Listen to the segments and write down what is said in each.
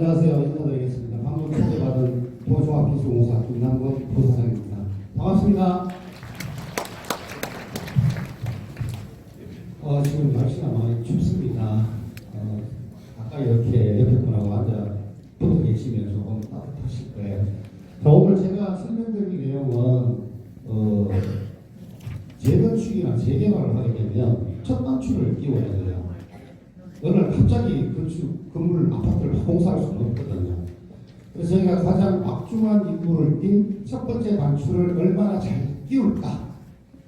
안녕하세요. 인사드리겠습니다. 방금 소개받은 도종합기술공사 김남건 부사장입니다. 반갑습니다. 지금 날씨가 많이 춥습니다. 아까 이렇게 옆에 분하고 앉아 붙어 계시면 조금 따뜻하실 거예요. 자, 오늘 제가 설명드릴 내용은 재건축이나 재개발을 하게 되면 첫 단추를 끼워야 돼요. 어느 날 갑자기 건물 아파트를 공사할 수는 없거든요. 그래서 저희가 가장 막중한 임무를 띈 첫 번째 단추를 얼마나 잘 끼울까,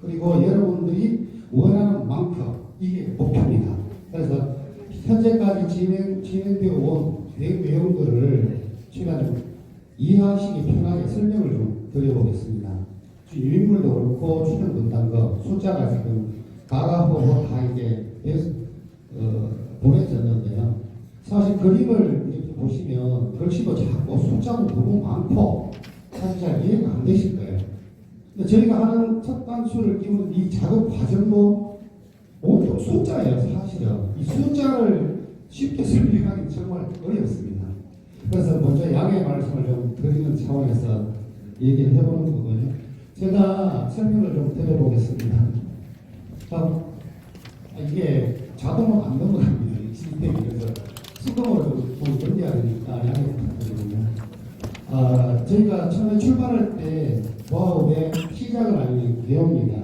그리고 여러분들이 원하는 만큼, 이게 목표입니다. 그래서 현재까지 진행되어 온 내용들을 제가 좀 이해하시기 편하게 설명을 좀 드려보겠습니다. 유인물도 그렇고 출연 분담금 숫자가 지금 가가호호 다 이제 보내졌는데요. 사실 그림을 이렇게 보시면 글씨도 작고 숫자도 너무 많고 사실 잘 이해가 안 되실 거예요. 근데 저희가 하는 첫 단추를 끼우는 이 작업 과정도 온통 숫자예요. 사실은 이 숫자를 쉽게 설명하기 정말 어렵습니다. 그래서 먼저 양해 말씀을 좀 드리는 차원에서 얘기를 해보는 거고요. 제가 설명을 좀 드려보겠습니다. 자, 이게 자동으로 안 넘어갑니다. 이 시스템이. 그래서 수동으로 좀 견뎌야 되니까 양해 부탁드립니다. 저희가 처음에 출발할 때 조합의 시작을 알리는 내용입니다.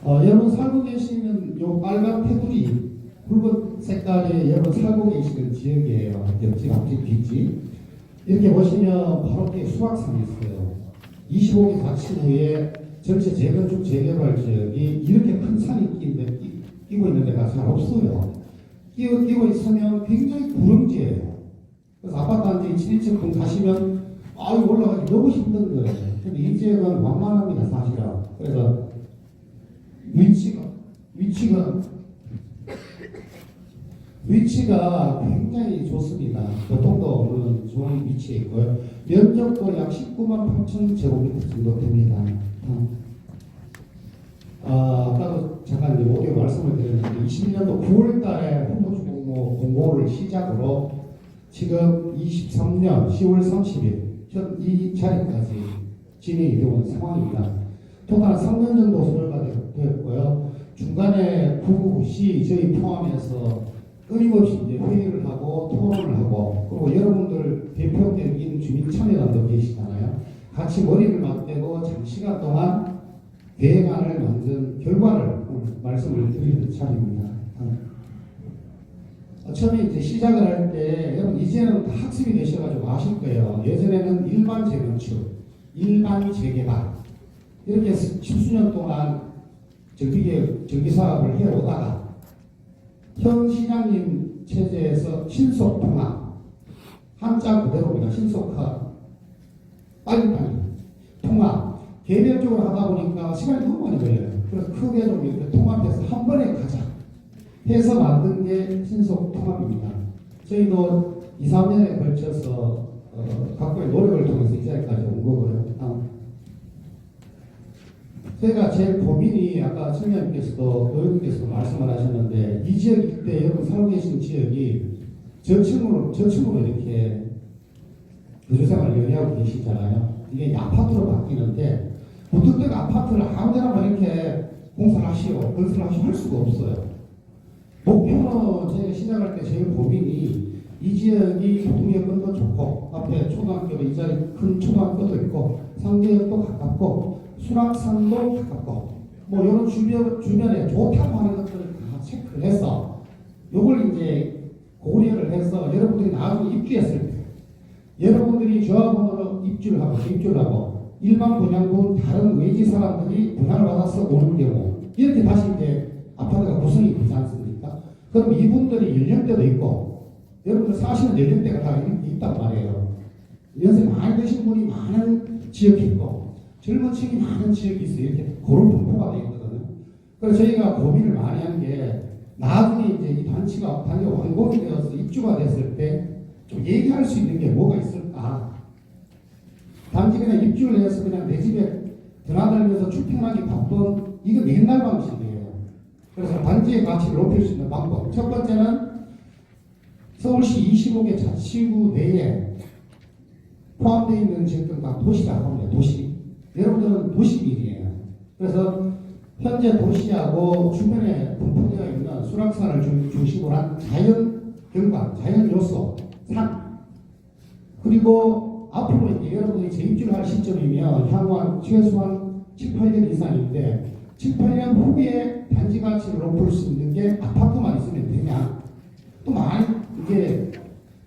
여러분 살고 계시는 요 빨간 테두리, 붉은 색깔의 여러분 살고 계시는 지역이에요. 옆집, 앞집, 뒷집. 이렇게 보시면 바로 뒤에 수락산이 있어요. 25개 자치 후에 전체 재건축 재개발 지역이 이렇게 큰 산이 끼고 있는 데가 잘 없어요. 끼고 있으면 굉장히 구릉지예요. 그래서 아파트 한 대 7층 동 가시면 올라가기 너무 힘든 거예요. 근데 이 지역은 완만합니다, 사실은. 그래서 위치가 굉장히 좋습니다. 교통도 물론 좋은 위치에 있고요. 면적도 약 19만 8천 제곱미터 정도 됩니다. 아까도 잠깐 이제 오디오 말씀을 드렸는데 21년도 9월 달에 홍보주 공모를 시작으로 지금 23년 10월 30일 현 이 자리까지 진행이 되어 오는 상황입니다. 토탈 3년 정도 소요가 되었고요. 중간에 구, 시 저희 포함해서 끊임없이 이제 회의를 하고 토론을 하고, 그리고 여러분들 대표적인 주민 참여단도 계시잖아요. 같이 머리를 맞대고 장시간 동안 계획안을 만든 결과를 말씀을 드리는 차례입니다. 처음에 이제 시작을 할 때 여러분 이제는 다 학습이 되셔가지고 아실 거예요. 예전에는 일반 재건축, 일반 재개발 이렇게 10수년 동안 정비 사업을 해오다가 현 시장님 체제에서 신속통합, 한자 그대로입니다. 신속화, 빨리빨리 통합, 개별적으로 하다 보니까 시간이 너무 많이 걸려요. 그래서 크게 좀 이렇게 통합해서 한 번에 가자 해서 만든 게 신속통합입니다. 저희도 2, 3년에 걸쳐서 각고의 노력을 통해서 이 자리까지 온 거고요. 제가 제일 고민이 아까 청년님께서도 의원님께서도 말씀을 하셨는데, 이 지역 일대 여러분 살고 계신 지역이 저층으로 이렇게 거주생활을 영위하고 계시잖아요. 이게 아파트로 바뀌는데 무턱대고 아파트를 아무데나 이렇게 공사를 하시오, 건설을 하시오 할 수가 없어요. 목표는 제가 시작할 때 제일 고민이 이 지역이 교통여건도 좋고 앞에 초등학교도 이 자리 큰 초등학교도 있고 상계역도 가깝고 수락산도 가깝고 뭐 이런 주변에 좋다고 하는 것들을 다 체크를 해서 요걸 이제 고려를 해서 여러분들이 나중에 입주했을 때 여러분들이 조합원으로 입주를 하고 일반 분양분 다른 외지 사람들이 분양을 받아서 오는 경우 이렇게 다시 이제 아파트가 구성이 되지 않습니까? 그럼 이분들이 연령대도 있고 여러분들 사시는 연령대가 다 있단 말이에요. 연세 많이 드신 분이 많은 지역이 있고 젊은 층이 많은 지역이 있어요. 이렇게 그런 분포가 되어 있거든요. 그래서 저희가 고민을 많이 한 게 나중에 이제 이 단지가 완공이 되어서 입주가 됐을 때 좀 얘기할 수 있는 게 뭐가 있을까? 단지 그냥 입주를 해서 그냥 내 집에 드나들면서 출퇴근하기 바쁜 이건 옛날 방식이에요. 그래서 단지의 가치를 높일 수 있는 방법. 첫 번째는 서울시 25개 자치구 내에 포함되어 있는 지역들은 다 도시라고 합니다. 도시. 여러분들은 도시민이에요. 그래서 현재 도시하고 주변에 분포되어 있는 수락산을 중심으로 한 자연 경관, 자연 요소, 산. 그리고 앞으로 이제 여러분들이 재입주를 할 시점이면 향후 한 최소한 7, 8년 이상인데 7, 8년 후에 단지 가치를 높일 수 있는 게 아파트만 있으면 되냐. 또 많이 이게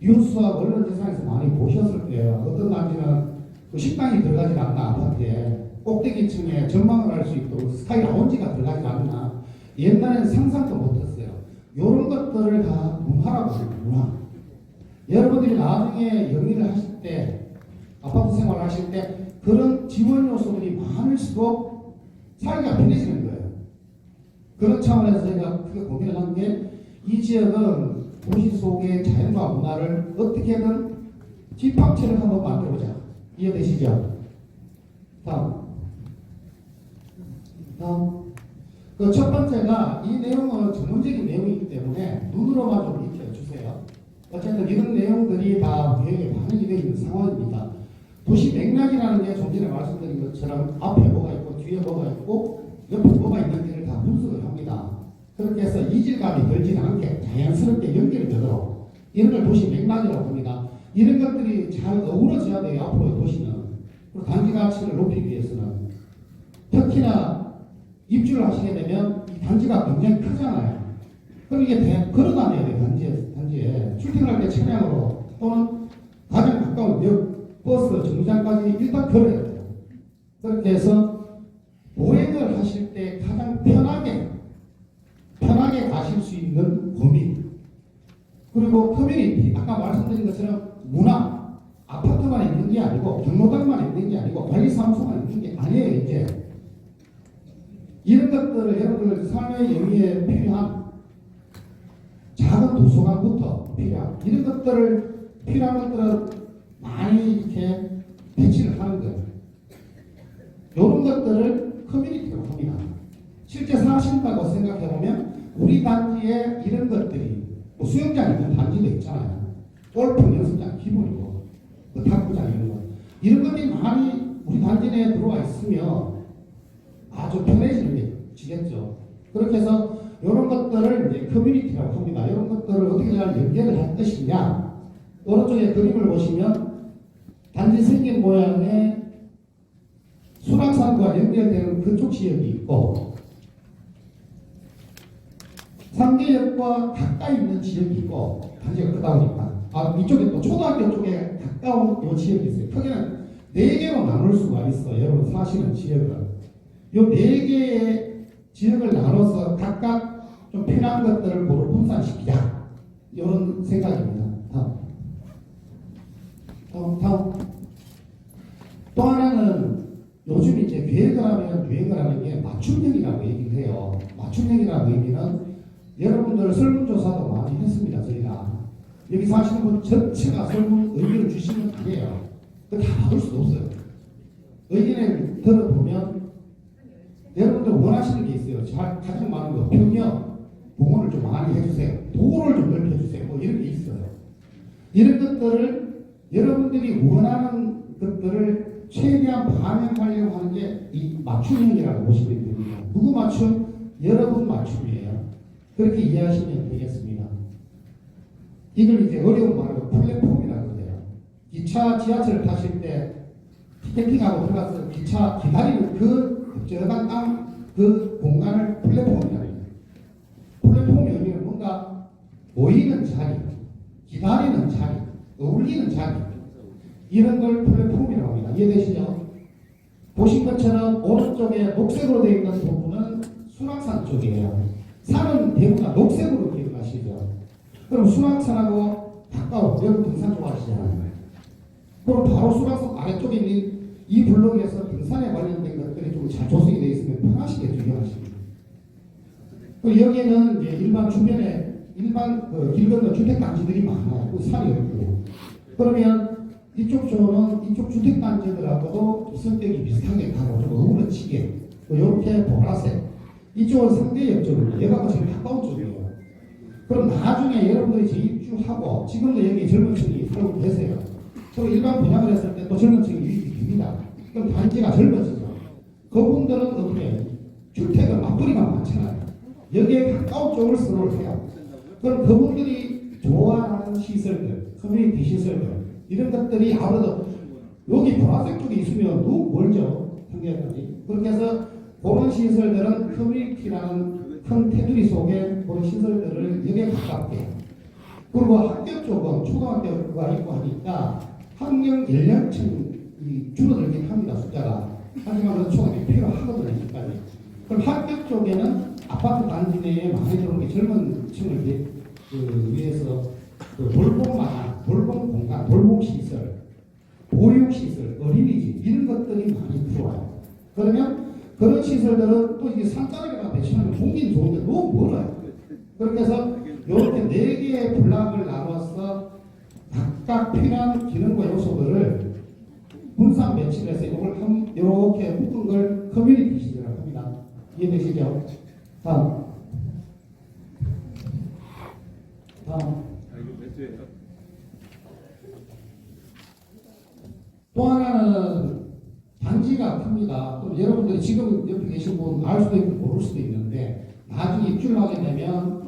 뉴스와 언론 대상에서 많이 보셨을 거예요. 어떤 단지는 그 식당이 들어가지 않나 아파트에 꼭대기층에 전망을 할 수 있도록 스카이 라운지가 들어가지 않나. 옛날에는 상상도 못했어요. 이런 것들을 다 문화라고 합니다. 문화. 여러분들이 나중에 영위를 하실 때 아파트 생활을 하실 때 그런 지원 요소들이 많을수록 살기가 편해지는 거예요. 그런 차원에서 제가 크게 고민을 한 게 이 지역은 도시 속의 자연과 문화를 어떻게든 집합체를 한번 만들어보자. 이해되시죠? 다음. 그 첫 번째가 이 내용은 전문적인 내용이기 때문에 눈으로만 좀 익혀주세요. 어쨌든 이런 내용들이 다 계획에 반영이 되어 있는 상황입니다. 도시 맥락이라는 게 좀 전에 말씀드린 것처럼 앞에 뭐가 있고 뒤에 뭐가 있고 옆에 뭐가 있는지를 다 분석을 합니다. 그렇게 해서 이질감이 들지 않게 자연스럽게 연결되도록 이런 걸 도시 맥락이라고 합니다. 이런 것들이 잘 어우러져야 돼요. 앞으로의 도시는. 그리고 단지 가치를 높이기 위해서는. 특히나 입주를 하시게 되면 이 단지가 굉장히 크잖아요. 그럼 이게 걸어 다녀야 돼요. 단지에. 출퇴근할 때 차량으로 또는 가장 가까운 역, 버스, 정류장까지 일단 걸어야 돼요. 그렇게 해서 보행을 하실 때 가장 편하게 가실 수 있는 고민. 그리고 커뮤니티. 아까 말씀드린 것처럼 문화. 아파트만 있는 게 아니고 경로당만 있는 게 아니고 관리사무소만 있는 게 아니에요. 이제. 이런 것들을 여러분들 삶의 영위에 필요한 작은 도서관부터 필요한 이런 것들을 필요한 것들을 많이 이렇게 배치를 하는 거예요. 이런 것들을 커뮤니티라고 합니다. 실제 사신다고 생각해 보면 우리 단지에 이런 것들이 뭐 수영장 있는 단지도 있잖아요. 골프 연습장 기본이고 뭐 탁구장 이런 거 이런 것들이 많이 우리 단지 내에 들어와 있으면 아주 편해지겠죠. 그렇게 해서 이런 것들을 이제 커뮤니티라고 합니다. 이런 것들을 어떻게 잘 연결을 할 것이냐. 오른쪽에 그림을 보시면 단지 생긴 모양의 수락산과 연결되는 그쪽 지역이 있고 상계역과 가까이 있는 지역이 있고 단지가 크다 보니까 이쪽에 또 초등학교 쪽에 가까운 이 지역이 있어요. 크게는 4개로 나눌 수가 있어요. 여러분 사시는 지역을. 이 4개의 지역을 나눠서 각각 좀 필요한 것들을 모두 분산시키자. 이런 생각입니다. 다음. 또 하나는 요즘 이제 계획을 하면 유행을 하는 게 맞춤형이라고 얘기를 해요. 맞춤형이라는 의미는 여러분들 설문조사도 많이 했습니다. 저희가. 여기 사시는 분 전체가 설문 의견을 주시면 안 돼요. 그거 다 받을 수도 없어요. 의견을 들어보면 여러분들 원하시는 게 있어요. 가장 많은 거 평형, 봉헌을 좀 많이 해주세요. 도로를 좀 넓혀주세요. 뭐 이런 게 있어요. 이런 것들을 여러분들이 원하는 것들을 최대한 반영하려고 하는 게 이 맞춤형이라고 보시면 됩니다. 누구 맞춤? 여러분 맞춤이에요. 그렇게 이해하시면 되겠습니다. 이걸 이제 어려운 말로 플랫폼이라고 해요. 기차, 지하철을 타실 때 티켓팅하고 들어가서 기차 기다리는 그 저간 땅 그 공간을 플랫폼이라고 해요. 플랫폼의 의미는 뭔가 모이는 자리, 기다리는 자리, 어울리는 자리 이런 걸 플랫폼이라고 합니다. 이해되시죠? 보신 것처럼 오른쪽에 녹색으로 되어 있는 부분은 수락산 쪽이에요. 산은 대부분 녹색으로 기억하시죠? 그럼 수락산하고 가까운 여러분 등산 좋아하시잖아요. 그럼 바로 수락산 아래쪽에 있는 이 블록에서 등산에 관련된 것들이 좀 잘 조성이 되어 있으면 편하시겠죠, 이해하시면. 여기에는 이제 일반 주변에 길 건너 주택단지들이 많아요. 그 산이 없고. 그러면 이쪽 조는 이쪽 주택단지들하고도 성격이 비슷하게 가고 좀 어우러지게 이렇게 보라색. 이쪽은 상대역 쪽입니다. 얘가 제일 가까운 쪽이에요. 그럼 나중에 여러분들이 재입주하고 지금도 여기 젊은 층이 살고 계세요. 또 일반 분양을 했을 때 또 젊은 층이 유입이 됩니다. 그럼 단지가 젊어지죠. 그분들은 어떻게 주택을 맞벌이가 많잖아요. 여기에 가까운 쪽을 선호를 해요. 그럼 그분들이 좋아하는 시설들, 커뮤니티 시설들 이런 것들이 아무래도 여기 보라색 쪽에 있으면 너무 멀죠. 평균까지. 그렇게 해서 그런 시설들은 커뮤니티라는 큰 테두리 속에 그런 시설들을 여기에 가깝게. 그리고 학교 쪽은 초등학교가 있고 하니까 학령 연령층이 줄어들긴 합니다. 숫자가. 하지만 그 초등학교 필요하거든요. 아직까지. 그럼 학교 쪽에는 아파트 단지 내에 많이 들어오는 게 젊은 층을 위해서 돌봄 공간, 돌봄 시설, 보육 시설, 어린이집 이런 것들이 많이 들어와요. 그러면 그런 시설들은 또 이게 산자락에다 배치하면 공기는 좋은데 너무 멀어요. 그렇게 해서 이렇게 4개의 블락을 나눠서 각각 필요한 기능과 요소들을 분산 배치를 해서 이렇게 묶은 걸 커뮤니티 시설이라고 합니다. 이해되시죠? 다음. 또 하나는 단지가 큽니다. 그럼 여러분들이 지금 옆에 계신 분 알 수도 있고 모를 수도 있는데 나중에 입주를 하게 되면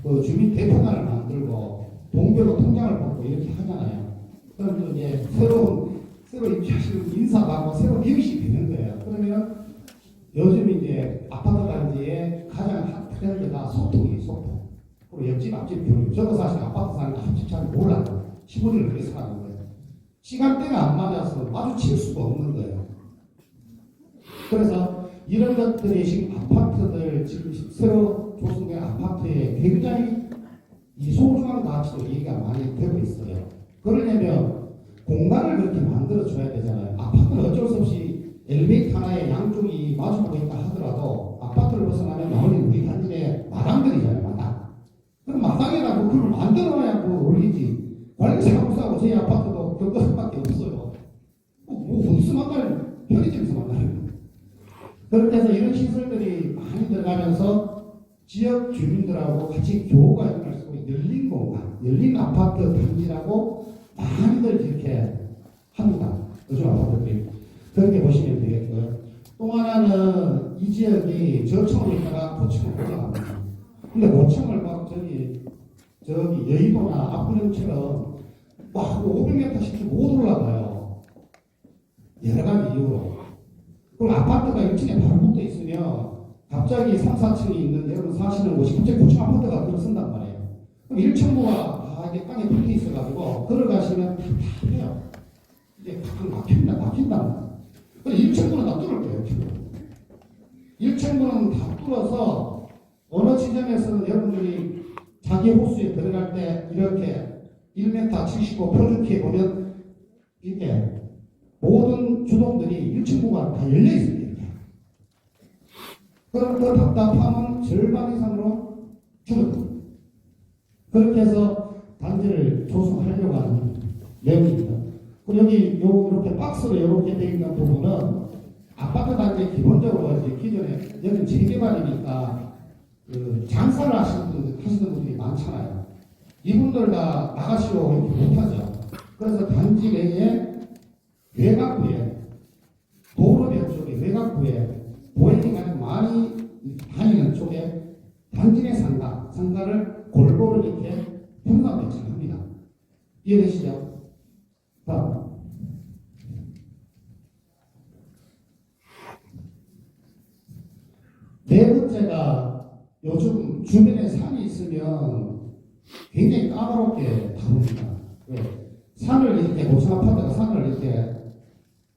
그 주민 대표단을 만들고 동별로 통장을 받고 이렇게 하잖아요. 그럼 또 이제 새로 입주하시는 인사하고 새로 이웃이 되는 거예요. 그러면 요즘 이제 아파트 단지의 가장 핫 트렌드가 소통이에요. 소통. 그리고 옆집 앞집 교류. 저도 사실 아파트 사는데 앞집 잘 몰라요. 15년을 그렇게 사는 거예요. 시간대가 안 맞아서 마주칠 수가 없는 거예요. 그래서 이런 것들이 지금 아파트들 지금 새로 조성된 아파트에 굉장히 이 소중한 가치로 얘기가 많이 되고 있어요. 그러려면 공간을 그렇게 만들어줘야 되잖아요. 아파트는 어쩔 수 없이 엘리베이터 하나에 양쪽이 마주보고 있다 하더라도 아파트를 벗어나면 나머지 우리 단지 내 마당들이잖아요. 마당. 그럼 마당에다 그걸 만들어놔야 어울리지. 관리사무소하고 저희 아파트도 그것밖에 없어요. 뭐 어디서 만나요? 편의점에서 만나요. 그렇게 해서 이런 시설들이 많이 들어가면서 지역 주민들하고 같이 교우가 일어날 수 있는 열린 공간, 열린 아파트 단지라고 많이들 이렇게 합니다. 요즘 아파트들이. 그렇게 보시면 되겠고요. 또 하나는 이 지역이 저층으로 있다가 고층으로 올라갑니다. 근데 고층을 막 저기 여의도나 압구정처럼 막 500m씩 못 올라가요. 여러 가지 이유로. 그리고 아파트가 1층에 바로 붙어 있으면 갑자기 3, 4층이 있는 여러분 사시는 곳이 갑자기 고층 아파트가 들어선단 말이에요. 그럼 1층부가 다 이게 땅에 붙어 있어가지고 걸어가시면 답답해요. 이제 막힌다. 그래서 1층부는 다 뚫을 거예요. 1층부는 다 뚫어서 어느 지점에서는 여러분들이 자기 호수에 들어갈 때 이렇게 1m 75 표준키에 보면 이렇게 모든 주동들이 1층부가 다 열려 있습니다. 그럼 그 답답함은 절반 이상으로 줄어듭니다. 그렇게 해서 단지를 조성하려고 하는 내용입니다. 그리고 여기 이렇게 박스로 이렇게 되어 있는 부분은 아파트 단지 기본적으로 이제 기존에 여기는 재개발이니까 그 장사를 하시는 분들이 많잖아요. 이분들 다 나가시고 이렇게 못하죠. 그래서 단지 내에 외곽부에 도로변 쪽에 외곽부에 보행인간이 많이 다니는 쪽에 단지 내 상가를 골고루 이렇게 분산 배치를 합니다. 이해되시죠? 다음. 네 번째가 요즘 주변에 산이 있으면 굉장히 까다롭게 다룹니다. 산을 이렇게 고층 아파트가 산을 이렇게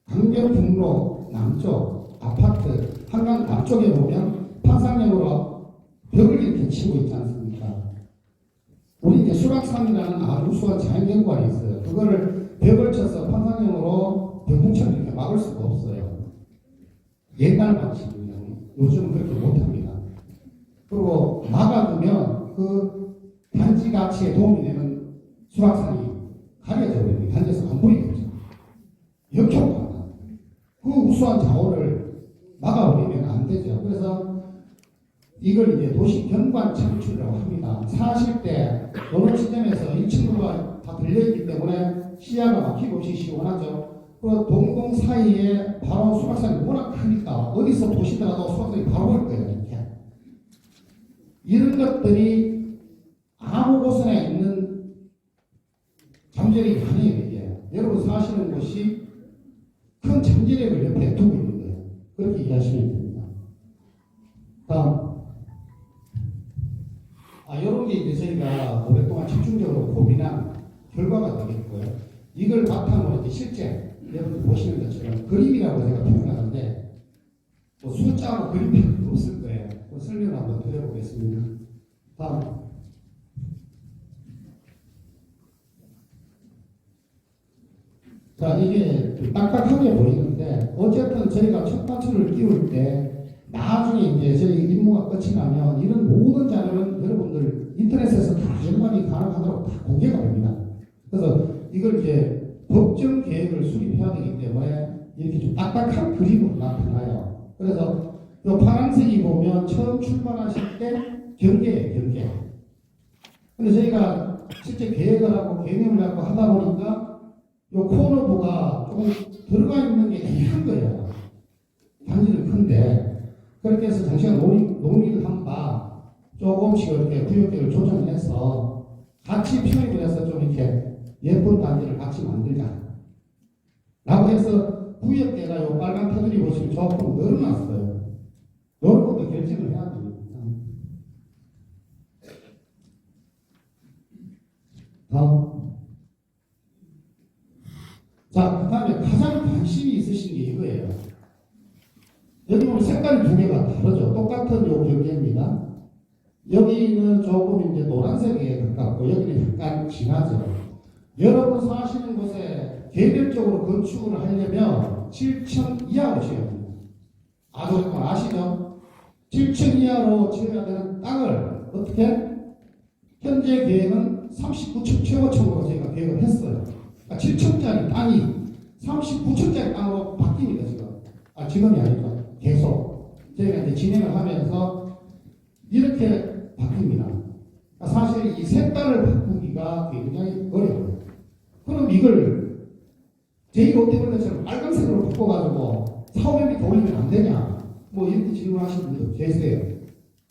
강변북로 남쪽 아파트 한강 남쪽에 보면 판상형으로 벽을 이렇게 치고 있지 않습니까? 우리 이제 수락산이라는 아주 우수한 자연경관이 있어요. 그거를 벽을 쳐서 판상형으로 벽문처럼 이렇게 막을 수가 없어요. 옛날 방식입니다. 요즘은 그렇게 못합니다. 그리고 막아두면 그 단지 가치에 도움이 되는 수락산이 가려져 버립니다. 단지에서 안 보이게 되죠. 역효과가 그 우수한 자원을 막아버리면 안 되죠. 그래서 이걸 이제 도시 경관 창출이라고 합니다. 사실 들려있기 때문에 시야가 막힘없이 시원하죠. 그리고 동공 사이에 바로 수락산이 워낙 크니까 어디서 보시더라도 수락산이 바로 보일 거예요. 이렇게. 이런 것들이 아무 곳에나 있는 잠재력이 아니에요. 이게. 여러분 사시는 곳이 큰 잠재력을 옆에 두고 있는 거예요. 그렇게 이해하시면 됩니다. 다음. 이런 게 이제 저희가 오랫동안 집중적으로 고민한 결과가 되겠고요. 이걸 바탕으로 이제 실제 여러분 보시는 것처럼 그림이라고 제가 표현하는데 뭐 숫자하고 그림이 없을 거예요. 그 설명을 한번 드려보겠습니다. 다음. 자, 이게 딱딱하게 보이는데 어쨌든 저희가 첫 단추를 끼울 때 나중에 이제 저희 임무가 끝이 나면 이런 모든 자료는 여러분들 인터넷에서 다 연관이 가능하도록 다 공개가 됩니다. 그래서 이걸 이제 법정 계획을 수립해야 되기 때문에 이렇게 좀 딱딱한 그림으로 나타나요. 그래서 이 파란색이 보면 처음 출발하실 때 경계예요, 경계. 근데 저희가 실제 계획을 하고 개념을 하고 하다 보니까 이 코너부가 조금 들어가 있는 게 애매한 거예요. 단지는 큰데. 그렇게 해서 당시가 논의를 한 바 조금씩 이렇게 구역계를 조정해서 같이 편입을 해서 좀 이렇게 예쁜 단지를 같이 만들자. 라고 해서 구역계가 요 빨간 테두리 보시면 조금 늘어났어요. 이런 것도 결정을 해야 됩니다. 다음. 자, 그 다음에 가장 관심이 있으신 게 이거예요. 여기 보면 색깔이 두 개가 다르죠. 똑같은 요 경계입니다. 여기는 조금 이제 노란색에 가깝고 여기는 약간 진하죠. 여러분 사시는 곳에 개별적으로 건축을 하려면 7층 이하로 지어야 됩니다. 여러분 아시죠? 7층 이하로 지어야 되는 땅을 어떻게? 현재 계획은 39층 최고층으로 저희가 계획을 했어요. 그러니까 7층짜리 땅이 39층짜리 땅으로 바뀝니다, 지금. 지금이 아니죠. 계속 저희가 이제 진행을 하면서 이렇게 바뀝니다. 사실 이 색깔을 바꾸기가 굉장히 어려워요. 그럼 이걸 제1롯데월드처럼 빨간색으로 바꿔가지고 사후면이 돌리면 안 되냐? 뭐 이렇게 질문하시는 분도 계세요.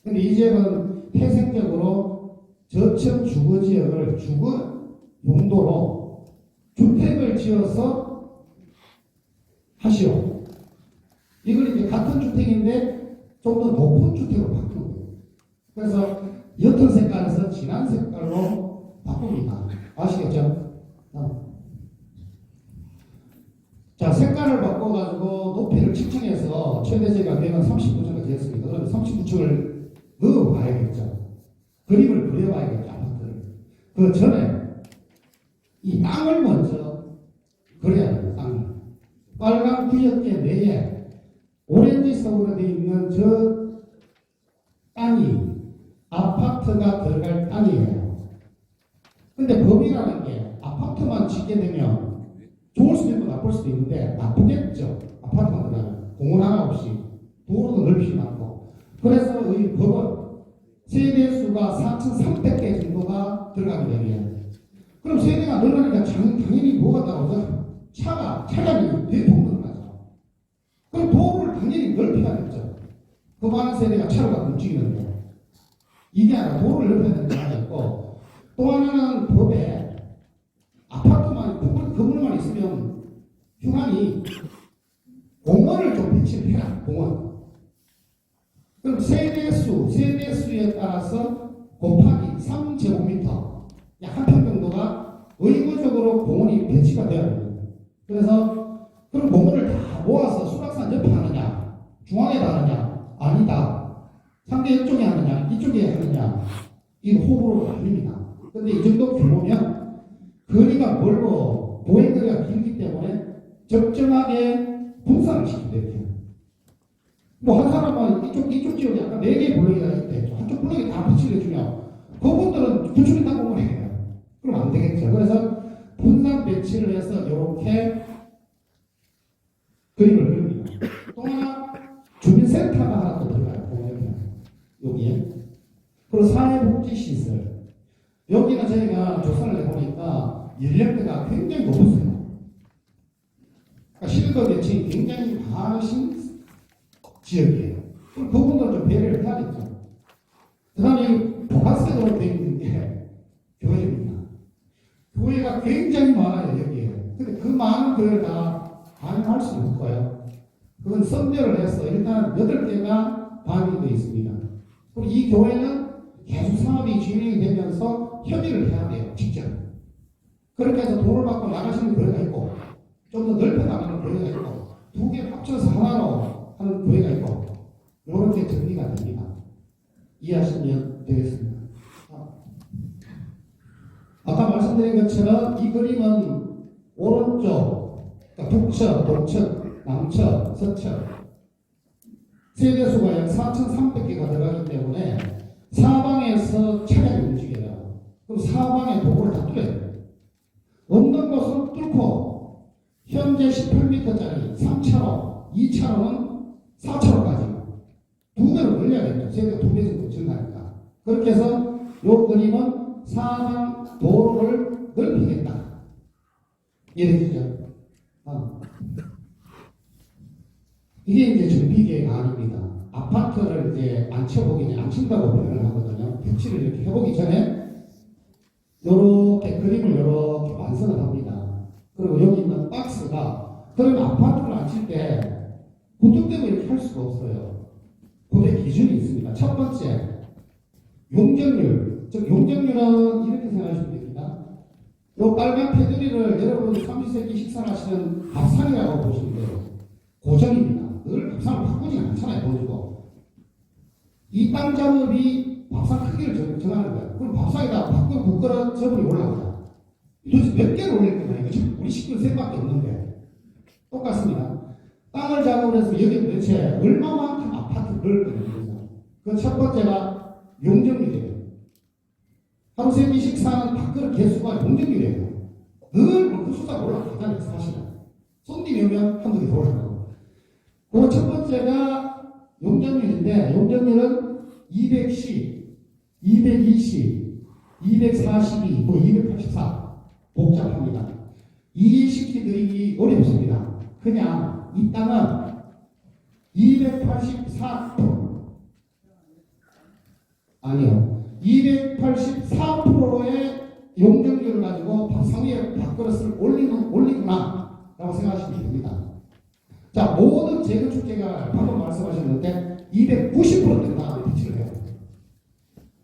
근데 이 지역은 태생적으로 저층 주거지역을 주거 용도로 주택을 지어서 하시오. 이걸 이제 같은 주택인데 좀 더 높은 주택으로 바꾸는 거예요. 그래서 옅은 색깔에서 진한 색깔로 바꿉니다. 아시겠죠? 자, 색깔을 바꿔가지고 높이를 7층에서 최대 제가 계획은 39층을 지었습니다. 그러면 39층을 넣어봐야겠죠. 그림을 그려봐야겠죠, 아파트를. 그 전에 이 땅을 먼저 그려야 돼요, 땅을. 빨간 구역계 내에 오렌지색으로 되어 있는 저 땅이 아파트가 들어갈 땅이에요. 근데 법이라는 게 아파트만 짓게 되면 좋을 수도 있고 나쁠 수도 있는데 나쁘겠죠. 아파트만 들어가면 공원 하나 없이 도로도 넓지 않고. 그래서 이 법은 세대수가 4,300개 정도가 들어가게 되면 그럼 세대가 늘어나니까 당연히 뭐가 따라오죠? 차량이 대폭 늘어나죠. 그럼 도로를 당연히 넓혀야겠죠. 그 많은 세대가 차로가 움직이는데 이게 아니라 도로를 넓혀야 되는 게 하나 있고 또 하나는 법에 아파트만 건물만 있으면 휴관이 공원을 좀 배치를 해라. 공원. 그럼 세대수에 따라서 곱하기 3제곱미터 약 한 평 정도가 의무적으로 공원이 배치가 되어야 됩니다. 그래서 그럼 공원을 다 모아서 수락산 옆에 하느냐 중앙에다 하느냐 아니다. 상대 이쪽에 하느냐 이쪽에 하느냐 이거 호불호가 아닙니다. 근데 이 정도 규모면 거리가 멀고 보행거리가 길기 때문에 적정하게 분산을 시키면 돼요. 뭐 한 사람은 이쪽 지역에 약간 4개의 블록이 있대. 한쪽 블록에 다 배치를 해주면 그분들은 구축했다고 보면 해요. 그럼 안 되겠죠. 그래서 분산 배치를 해서 이렇게 그림을 그립니다. 또 하나 주민센터가 하나 더 들어가요. 보면 여기에. 그리고 사회복지시설. 여기는 저희가 조사를 해보니까 연령대가 굉장히 높으세요. 그러니까 실거 계층이 굉장히 많으신 지역이에요. 그럼 그분들 좀 배려를 해야겠죠. 그 다음에 부가세로 되어 있는 게 교회입니다. 교회가 굉장히 많아요, 여기에. 근데 그 많은 교회를 다 반영할 수는 없고요. 그건 선별을 해서 일단 8개가 반영이 되어 있습니다. 그리고 이 교회는 계속 사업이 진행이 되면서 협의를 해야 돼요, 직접. 그렇게 해서 돈을 받고 나가시는 교회가 있고, 좀 더 넓혀 나가는 교회가 있고, 2개 합쳐서 하나로 하는 교회가 있고, 이렇게 정리가 됩니다. 이해하시면 되겠습니다. 아까 말씀드린 것처럼 이 그림은 오른쪽, 그러니까 북측, 동측, 남측, 서측 세대수가 약 4,300개가 들어가기 때문에 사방에서 차량이 움직여요. 그럼 사방에 도로를 다 뚫어야 돼요. 없는 곳은 뚫고 현재 18m짜리 3차로, 2차로는 4차로까지 2배로 늘려야겠죠. 세대가 2배 정도 증가하니까. 그렇게 해서 이 그림은 사방 도로를 넓히겠다. 이해되시죠? 이게 이제 정비계획 아닙니다. 아파트를 이제 안 쳐보기, 안 친다고 표현을 하거든요. 배치를 이렇게 해보기 전에 이렇게 그림을 이렇게 완성을 합니다. 그리고 여기 있는 박스가, 그러면 아파트를 안 칠 때 구축되고 이렇게 할 수가 없어요. 그게 기준이 있습니다. 첫 번째, 용적률. 즉, 용적률은 이렇게 생각하시면 됩니다. 이 빨간 테두리를 여러분 30세기 식사를 하시는 밥상이라고 보시면 돼요. 고정입니다. 늘 밥상을 바꾸지 않잖아요, 돈 주고. 이 땅 작업이 밥상 크기를 정하는 거예요. 그럼 밥상에다 바꾸고 부끄러 저분이 올라가요. 도대체 몇 개를 올릴 거냐, 이거 우리 식구는 셋밖에 없는데. 똑같습니다. 땅을 작업을 해서 여기 도대체 얼마만큼 아파트를 넣을 거냐. 그 첫 번째가 용적률이에요. 하루 세끼 식사는 밥그릇 개수가 용적률이에요. 늘 그 숫자가 올라가잖아요, 사실은. 손님이 오면 한두 개 더 올라가고. 그 첫 번째가 용적률인데, 용적률은 210, 220, 242, 뭐 284. 복잡합니다. 이해시키드리기 어렵습니다. 그냥 이 땅은 284%. 아니요. 284%의 용적률을 가지고 밥상 위에 밥그릇을 올리구나 라고 생각하시면 됩니다. 자, 모든 재건축제가 방금 말씀하셨는데 290% 된 다음에 배치를 해요.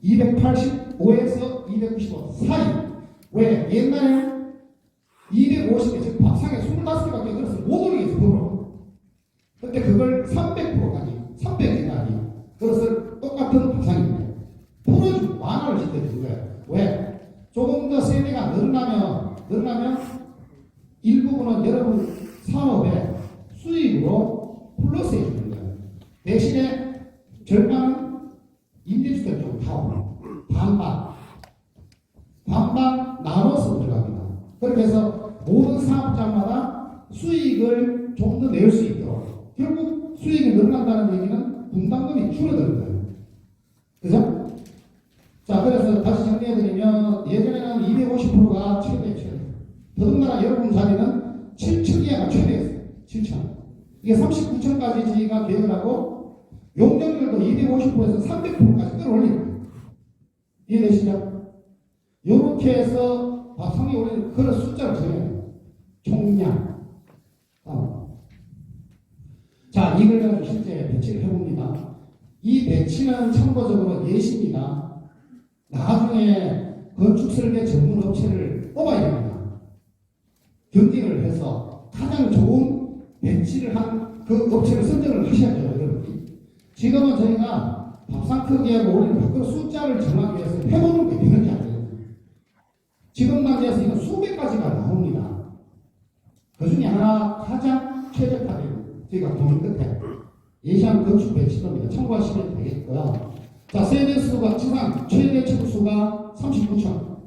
285에서 295 사이. 왜? 옛날에 250개, 즉 밥상에 25개밖에 그릇을 못 올리겠어요, 법으로. 그런데 그걸 300%까지, 300개까지 그릇을 똑같은 밥상입니다. 풀어주고 완화를 시켜주는 거예요. 왜? 조금 더 세대가 늘어나면 일부분은 여러분 산업에 수익으로 플러스 해주는 거예요. 대신에 절반은 임대주택 좀 타고 반반 나눠서 들어갑니다. 그렇게 해서 모든 사업자마다 수익을 좀 더 낼 수 있도록, 결국 수익이 늘어난다는 얘기는 분담금이 줄어드는 거예요. 그죠? 자, 그래서 다시 정리해드리면 예전에는 250%가 최대. 더군다나 여러분 자리는 7층 이하가 최대였어요. 7층. 이게 39층까지 저희가 계획을 하고 용적률도 250%에서 300%까지 끌어올리는 거예요. 이해되시죠? 이렇게 해서 밥상에 올리는 그런 숫자를 정해요. 총량. 자, 이걸 가지고 실제 배치를 해봅니다. 이 배치는 참고적으로 예시입니다. 나중에 건축설계 전문 업체를 뽑아야 됩니다. 경쟁을 해서 가장 좋은 배치를 한 그 업체를 선정을 하셔야죠, 여러분이. 지금은 저희가 밥상 크기하고 올리는 밖으로 숫자를 정하기 위해서 해보는 게 되는지 안 되는지. 지금 단계에서 이건 수백 가지가 나옵니다. 그 중에 하나 가장 최적화된 저희가 고민 끝에 예시한 건축 배치도입니다. 참고하시면 되겠고요. 자, 세대수가 지상 최대 층수가 39층,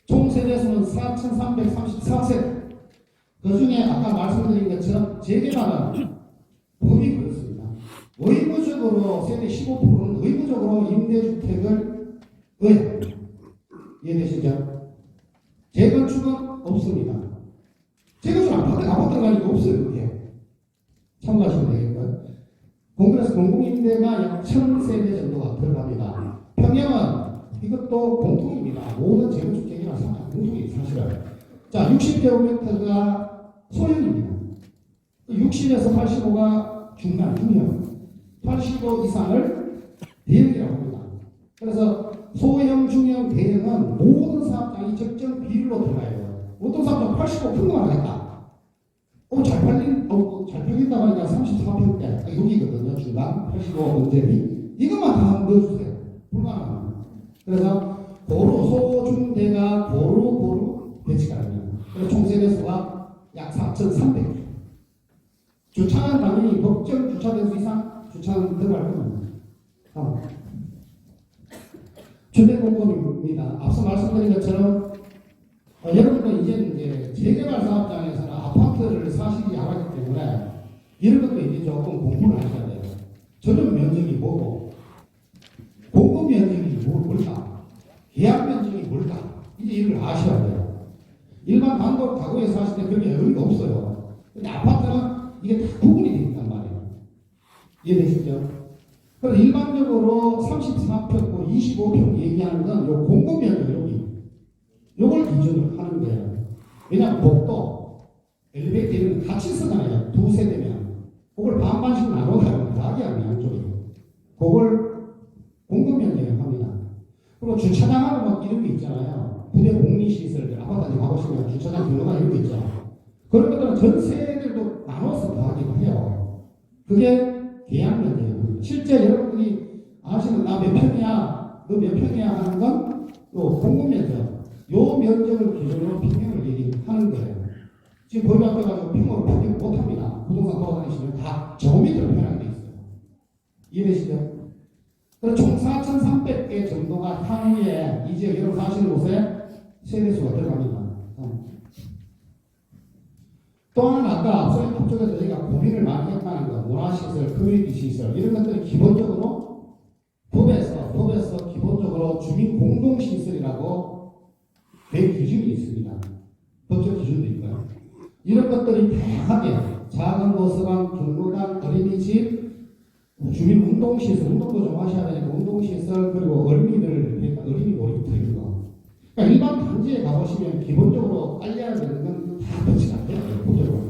총 세대수는 4,334세대. 그 중에 아까 말씀드린 것처럼 재개발은 법이 그렇습니다. 의무적으로 세대 15%는 의무적으로 임대주택을 이해되시죠? 재건축은 없습니다. 제가 아파트 들어가는 게 없어요. 그게. 참고하시면 되겠고요. 공그레스 공공임대가 약 1000세대 정도가 들어갑니다. 평형은 이것도 공통입니다. 모든 재건축계획이나 공통이 사실은. 자, 60제곱미터가 소형입니다. 60에서 85가 중형, 85 이상을 대형이라고 합니다. 그래서 소형, 중형, 대형은 모든 사업장이 적정 비율로 들어가요. 어떤 사업장 85 큰 거만 하겠다. 잘 팔린다고 하니까 34평대, 여기거든요. 중간 85 언제비. 이것만 다 넣어주세요. 불가능합니다. 그래서 고루, 소중대가 고루 배치가 됩니다. 그래서 총 세대수가 약 4,300개. 주차는 당연히 법정 주차대수 이상 주차는 들어갈 겁니다. 주택공급입니다. 앞서 말씀드린 것처럼 여러분들 이제 재개발 사업장에서는 아파트를 사시지 않았기 때문에 이런 것도 이제 조금 공부를 하셔야 돼요. 전용 면적이 뭐고, 공급 면적이 뭘까, 계약 면적이 뭘까, 이제 이걸 아셔야 돼요. 일반 단독 가구에 사실 때 그게 의미가 없어요. 근데 아파트는 이게 다 구분이 되어 있단 말이에요. 이해되시죠? 그래서 일반적으로 34평, 25평 얘기하는 건 요 공급 면적 여기. 요걸 기준으로 하는 거예요. 왜냐하면 복도, 엘리베이터 이런 거 같이 쓰잖아요. 두 세대면. 그걸 반반씩 나눠가지고 더하기 하면 양쪽이. 그걸 공급 면적이라고 합니다. 그리고 주차장하고 막 이런 게 있잖아요. 부대 공리시설들, 아파트 가보시면 주차장 들어가 이런 거 있죠. 그런 것들은 전 세대들도 나눠서 더하기도 해요. 그게 계약 면적이에요. 실제 여러분들이 아시는 나 몇 평이야, 너 몇 평이야 하는 건 요 공급 면적. 요 면적을 기준으로 평형을 얘기하는 거예요. 지금 법이 앞에가지고 평으로 평형 못합니다. 부동산 돌아다니시면 다 제곱미터로 표현하게 돼 있어요. 이해되시죠? 그래서 총 4,300개 정도가 향후에 이 지역 여러분 사시는 곳에 세대수가 들어갑니다. 또 하나는 아까 앞서 쪽에서 저희가 고민을 많이 했다는 거, 문화시설, 커뮤니티 시설 이런 것들은 기본적으로 법에서 기본적으로 주민 공동시설이라고 내 기준이 있습니다. 법적 기준도 있고요. 이런 것들이 다양하게 작은 도서관, 경로당, 어린이집, 주민 운동시설, 운동도 좀 하셔야 되니까 운동시설, 그리고 어린이 놀이터 이런 거. 그러니까 일반 단지에 가보시면 기본적으로 알려야 되는 건 다 배치가 안 돼요. 법적으로.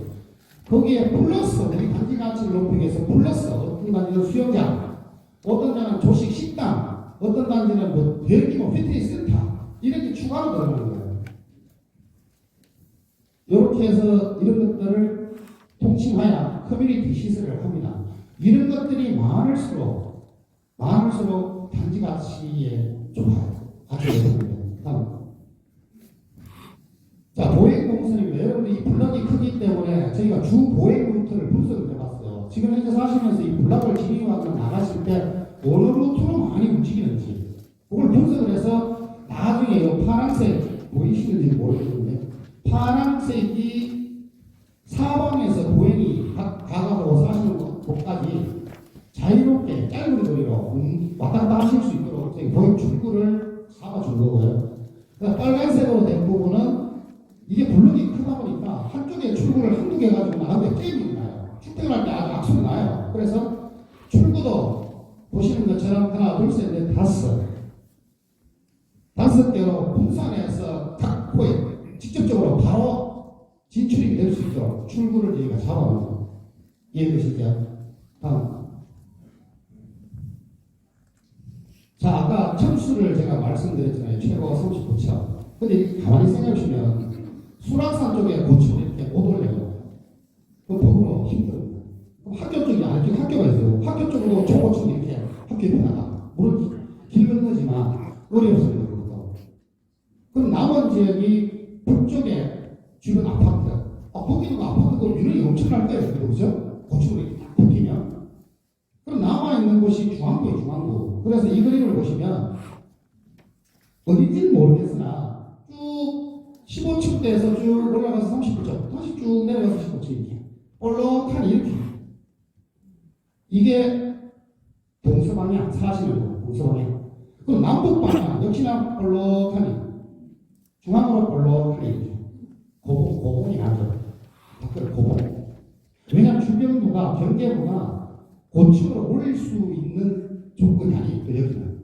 거기에 플러스, 우리 단지 가치를 높이기 위해서 플러스, 어떤 단지는 수영장, 어떤 단지는 조식 식당, 어떤 단지는 뭐 대규모 피트니스 센터, 이렇게 추가로 들어가는 거예요. 이렇게 해서 이런 것들을 통칭하여 커뮤니티 시설을 합니다. 이런 것들이 많을수록 단지 가치에 좋아요. 가치가 되는 거예요. 자, 보행공선입니다. 여러분들 이 블럭이 크기 때문에 저희가 주 보행 루트를 분석을 해봤어요. 지금 현재 사시면서 이 블럭을 진입하거나 나가실 때 어느 루트로 많이 움직이는지 그걸 분석을 해서 나중에 이 파란색 보이시는지 모르겠는데 파란색이 사방에서 보행이 가가고 사시는 곳까지 자유롭게 짧은 거리로 왔다 갔다 하실 수 있도록 보행 출구를 잡아준 거고요. 그러니까 빨간색으로 된 부분은 이게 블록이 크다 보니까 한쪽에 출구를 한두 개 가지고 나가는데 게임이 나요. 출퇴근할 때 아주 악수가 나요. 그래서 출구도 보시는 것처럼 하나, 둘, 셋, 넷, 다섯 개로 분산해서 각 코에 직접적으로 바로 진출이 될 수 있도록 출구를 저희가 잡아놓은 이해되시죠? 다음. 자, 아까 점수를 제가 말씀드렸잖아요. 최고 39점. 근데 가만히 생각해보시면 수락산 쪽에 고치고 이렇게 못 올려요. 그 부분은 힘들어요. 그럼 학교 쪽이 아니고 학교가 있어요. 학교 쪽으로 초고층 이렇게 학교에 편하다. 물론 길 건너지만 어려웠어요. 그것도. 그럼 남은 지역이 북쪽에 주변 아파트. 거기는 아파트가 유능이 엄청날 거예요. 그죠? 고층으로 이렇게 딱 붙이면. 그럼 남아있는 곳이 중앙부예요. 중앙부. 그래서 이 그림을 보시면 어딘지는 모르겠으나 쭉 15층대에서 쭉 올라가서 39층, 다시 쭉 내려가서 15층 이렇게 볼록하니 이렇게. 이게 동서방향 사시는 거, 동서방향. 그럼 남북방향 역시나 볼록하니 중앙으로 볼록하니 이렇게. 그 경계부가 고층으로 올릴 수 있는 조건이 아니에요. 여기는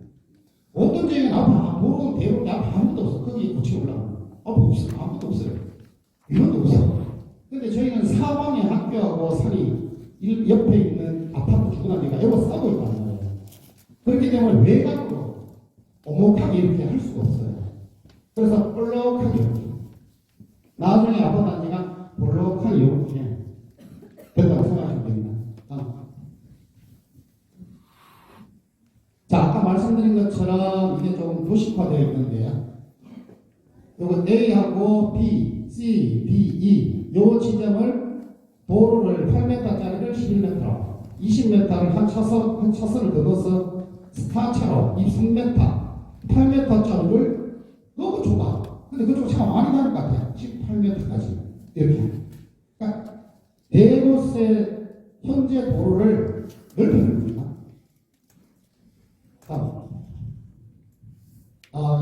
어떤 지역에 앞에 도로는 대로인데 앞에 아무것도 없어. 거기 고층 올라가면 앞에 없어. 아무것도 없어요. 이것도 없어. 근데 저희는 사방에 학교하고 산이 옆에 있는 아파트 주거나 데가 여기 싸고 있단 말이에요. 그렇기 때문에 외곽으로 오목하게 이렇게 할 수가 없어요. 그래서 볼록하게 이렇게. 나중에 아파트 단지가 볼록하게 이렇게 된다고 생각하시면 됩니다. 자, 아까 말씀드린 것처럼 이게 좀 도식화되어 있는데요. 요거 A하고 B, C, D, E 요 지점을 도로를 8m짜리를 11m로 20m를 한 차선을 걷어서 스타차로 23m 8m짜리를 너무 좁아. 근데 그쪽은 참 많이 가는 것 같아요. 18m까지 이렇게. 그러니까 네 곳의 현재 도로를 넓히는 겁니다.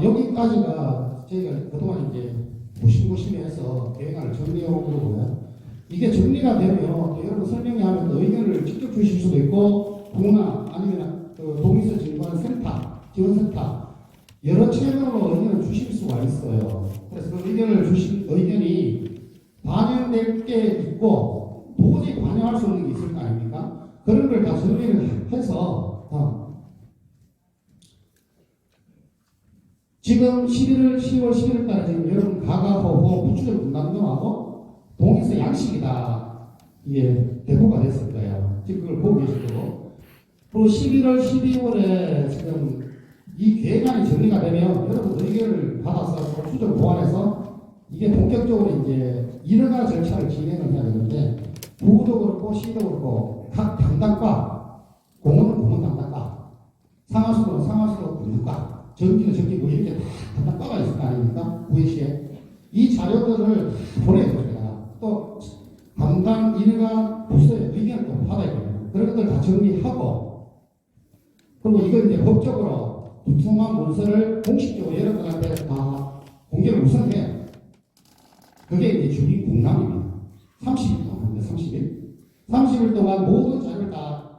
여기까지가 저희가 그동안 이제 고심고심해서 계획안을 정리해 온 거고요. 이게 정리가 되면 또 여러분 설명회 하면 또 의견을 직접 주실 수도 있고, 동나 아니면 동의서 지원센터 여러 채널로 의견을 주실 수가 있어요. 그래서 그 의견을 주신 의견이 반영될 게 있고 도저히 반영할 수 없는 게 있을 거 아닙니까? 그런 걸 다 정리를 해서 지금 10월 11월 달에 지금 여러분 가가호호 부추적 분담금하고 동의서 양식이다 이게 대포가 됐을 거예요. 지금 그걸 보고 계시고, 그리고 11월 12월에 지금 이 계획안이 정리가 되면 여러분 의견을 받아서 수정 보완해서 이게 본격적으로 이제 일어나 절차를 진행을 해야 되는데, 구도 그렇고 시도 그렇고 각 담당과 공원은 공원 담당과 상하수도는 상하수도 담당과 전기는 전기 뭐 이렇게 다 담당과가 있을 거 아닙니까? 구의시에 이 자료들을 보내줍니다. 또 담당 일가 부서의 의견을 또 받아야 돼요. 그런 것들 다 정리하고, 그리고 이건 이제 법적으로 구청만 문서를 공식적으로 여러분한테 다 공개를 우선 해요. 그게 이제 주민 공람입니다. 30일 동안, 30일 동안 모든 자료를 다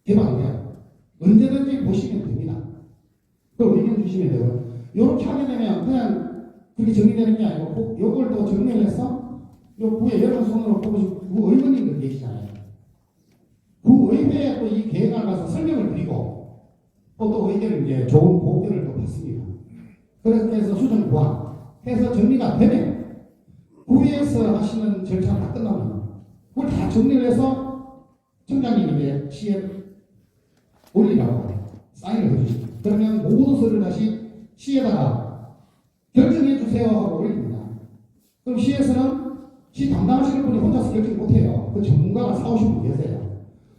개방해요. 언제든지 보시면 됩니다. 그 의견 주시면 되고, 이렇게 하게 되면 그냥 그렇게 정리되는 게 아니고 꼭 이걸 또 정리를 해서 요 구에 여러 손으로 뽑으시고, 구 의원님들 계시잖아요. 구 의회에 또 이 계획안을 가서 설명을 드리고 또 의견을 이제 좋은 고견을 또 받습니다. 그래서 해서 수정 보완 해서 정리가 되면 구에서 하시는 절차가 다 끝납니다. 그걸 다 정리를 해서 청장님이 이제 시에 올리라고 사인을 해주십니다. 그러면 모든 서류를 다시 시에다가 결정해 주세요 하고 올립니다. 그럼 시에서는 시 담당하시는 분이 혼자서 결정 못해요. 그 전문가가 사오신 분 계세요.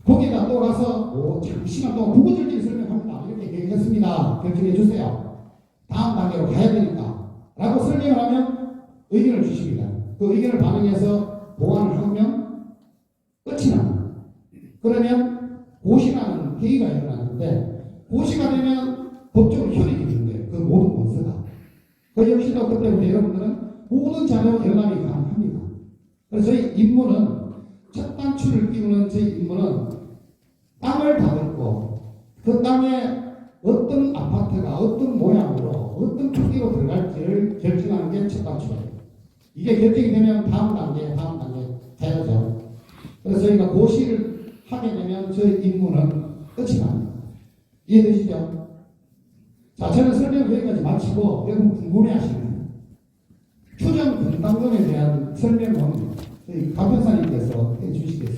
거기다 또 가서 잠시만 동안 구구절절 설명합니다. 이렇게 계획했습니다. 결정해 주세요. 다음 단계로 가야 되니까 라고 설명을 하면 의견을 주십니다. 그 의견을 반영해서 보완을 하면 끝이 납니다. 그러면 고시라는 회의가 일어났는데, 고시가 되면 법적으로 효력이 있는 거예요. 그 모든 문서가. 그 역시도 그때부터 여러분들은 모든 자료 열람이 가능합니다. 그래서 저희 임무는 첫 단추를 끼우는 저희 임무는 땅을 다듬고 그 땅에 어떤 아파트가 어떤 모양으로 어떤 크기로 들어갈지를 결정하는 게 첫 단추예요. 이게 결정이 되면 다음 단계 해야죠. 그래서 저희가 고시를 하게 되면 저희 임무는 끝이 납니다. 이해되시죠? 자, 저는 설명을 여기까지 마치고 여러분 궁금해하시는 추정 분담금에 대한 설명은 저희 감변사님께서 해주시겠습니다.